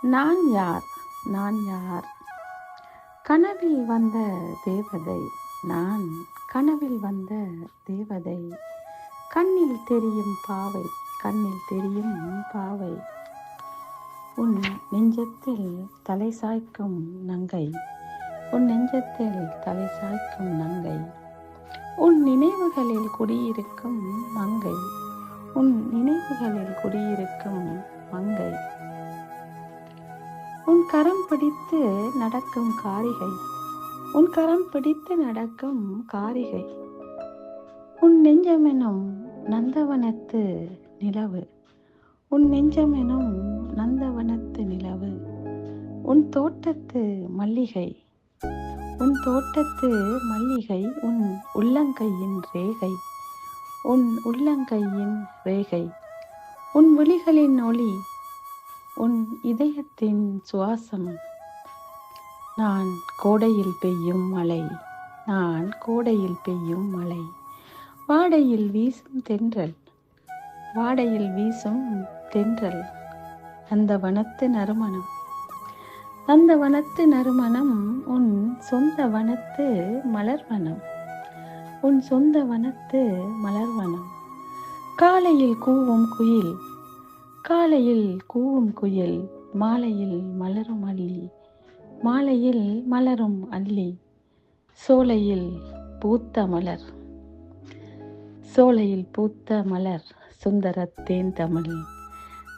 நான் யார்? நான் யார்? கனவில் வந்த தேவதை நான். கனவில் வந்த தேவதை. கண்ணில் தெரியும் பாவை, கண்ணில் தெரியும் பாவை. உன் நெஞ்சத்தில் தலை சாய்க்கும் நங்கை, உன் நெஞ்சத்தில் தலை சாய்க்கும் நங்கை. உன் நினைவுகளில் குடியிருக்கும் மங்கை, உன் நினைவுகளில் குடியிருக்கும் மங்கை. உன் கரம் பிடித்து நடக்கும் காரிகை, உன் கரம் பிடித்து நடக்கும் காரிகை. உன் நெஞ்சமெனும் நந்தவனத்து நிலவு, உன் நெஞ்சமெனும் நந்தவனத்து நிலவு. உன் தோட்டத்து மல்லிகை, உன் தோட்டத்து மல்லிகை. உன் உள்ளங்கையின் ரேகை, உன் உள்ளங்கையின் ரேகை. உன் விழிகளின் ஒளி, உன் இதயத்தின் சுவாசம். நான் கோடையில் பெய்யும் மழை, நான் கோடையில் பெய்யும் மழை. வாடையில் வீசும் தென்றல், வாடையில் வீசும் தென்றல். அந்த வனத்து நறுமணம், அந்த வனத்து நறுமணம். உன் சொந்த வனத்து மலர்வனம், உன் சொந்த வனத்து மலர்வனம். காலையில் கூவும் குயில், காலையில் கூவும் குயில். மாலையில் மலரும் அல்லி, மாலையில் மலரும் அல்லி. சோலையில் பூத்த மலர், சோலையில் பூத்த மலர். சுந்தரத்தேன் தமிழ்,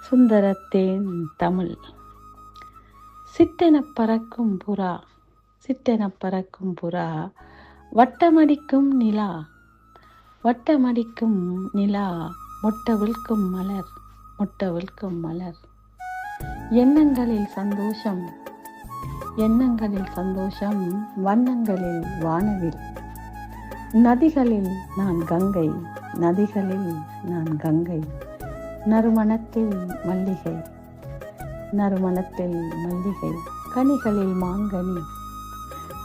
சுந்தரத்தேன் தமிழ். சிட்டெனப் பறக்கும் புறா, சிட்டெனப் பறக்கும் புறா. வட்டமடிக்கும் நிலா, வட்டமடிக்கும் நிலா. மொட்டவிழ்க்கும் மலர், மொட்டவிழ்க்கும் மலர். எண்ணங்களில் சந்தோஷம், எண்ணங்களில் சந்தோஷம். வண்ணங்களில் வானவில். நதிகளில் நான் கங்கை, நதிகளில் நான் கங்கை. நறுமணத்தில் மல்லிகை, நறுமணத்தில் மல்லிகை. கனிகளில் மாங்கனி,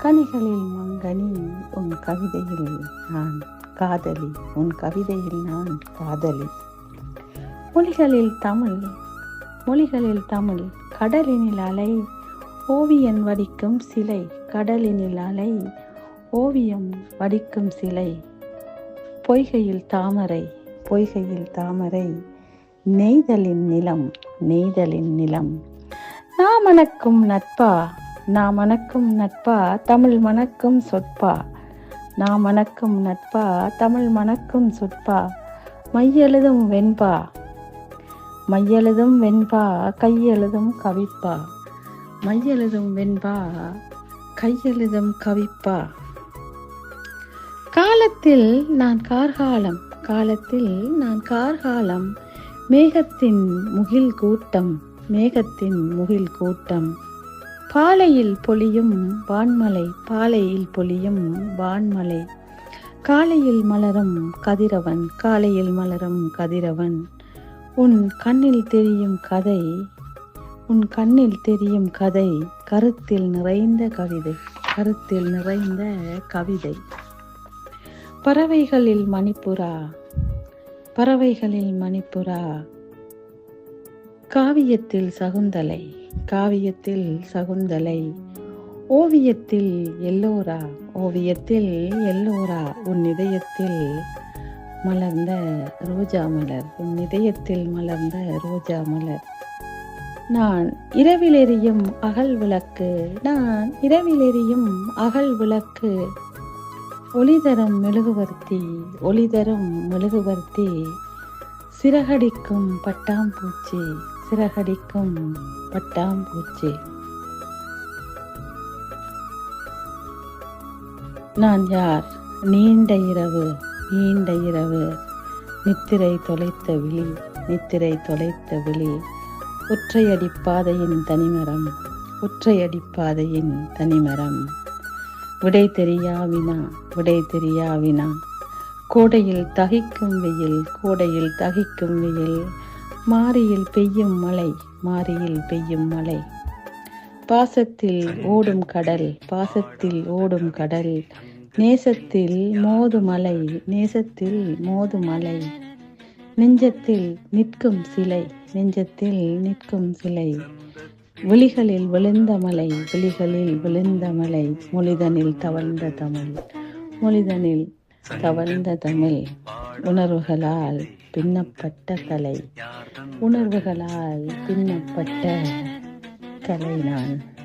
கனிகளில் மாங்கனி. உன் கவிதையில் நான் காதலி, உன் கவிதையில் நான் காதலி. மொழிகளில் தமிழ், மொழிகளில் தமிழ். கடலினில் அலை, ஓவியம் வடிக்கும் சிலை. கடலினில் அலை, ஓவியம் வடிக்கும் சிலை. பொய்கையில் தாமரை, பொய்கையில் தாமரை. நெய்தலின் நிலம், நெய்தலின் நிலம். நான் மணக்கும் நட்பா, நான் மணக்கும் நட்பா. தமிழ் மணக்கும் சொற்பா, நான் மணக்கும் நட்பா. தமிழ் மணக்கும் சொற்பா. மையெழுதும் வெண்பா, மையெழுதும் வெண்பா. கையெழுதும் கவிப்பா, மையெழுதும் வெண்பா. கையெழுதும் கவிப்பா. காலத்தில் நான் கார்காலம், காலத்தில் நான் கார்காலம். மேகத்தின் முகில் கூட்டம், மேகத்தின் முகில் கூட்டம். பாலையில் பொழியும் வான்மலை, பாலையில் பொழியும் வான்மலை. காலையில் மலரும் கதிரவன், காலையில் மலரும் கதிரவன். உன் கண்ணில் தெரியும் கதை, உன் கண்ணில் தெரியும் கதை. கருத்தில் நிறைந்த கவிதை, கருத்தில் நிறைந்த கவிதை. பறவைகளில் மணிப்புறா, பறவைகளில் மணிப்புறா. காவியத்தில் சகுந்தலை, காவியத்தில் சகுந்தலை. ஓவியத்தில் எல்லோரா, ஓவியத்தில் எல்லோரா. உன் இதயத்தில் மலர்ந்த ரோஜா மலர், உன் இதயத்தில் மலர்ந்த ரோஜா மலர். நான் இரவில் எரியும் அகல் விளக்கு, நான் இரவில் எரியும் அகல் விளக்கு. ஒளிதரும் மெழுகுவர்த்தி, ஒளிதரும் மெழுகுவர்த்தி. சிறகடிக்கும் பட்டாம்பூச்சி, சிறகடிக்கும் பட்டாம்பூச்சி. நான் யார்? நீண்ட இரவு, நீண்ட இரவு. நித்திரை தொலைத்த விழி, நித்திரை தொலைத்த விழி. ஒற்றையடிப்பாதையின் தனிமரம், ஒற்றையடிப்பாதையின் தனிமரம். விடை தெரியா வினா, விடை தெரியா வினா. கோடையில் தகிக்கும் வெயில், கோடையில் தகிக்கும் வெயில். மாரியில் பெய்யும் மழை, மாரியில் பெய்யும் மழை. பாசத்தில் ஓடும் கடல், பாசத்தில் ஓடும் கடல். நேசத்தில் மோதுமலை, நேசத்தில் மோதுமலை. நெஞ்சத்தில் நிற்கும் சிலை, நெஞ்சத்தில் நிற்கும் சிலை. விழிகளில் விழுந்த மலை, விழிகளில் விழுந்த மலை, மொழிதனில் தவழ்ந்த தமிழ், மொழிதனில் தவழ்ந்த தமிழ். உணர்வுகளால் பின்னப்பட்ட கலை, உணர்வுகளால் பின்னப்பட்ட கலை நான்.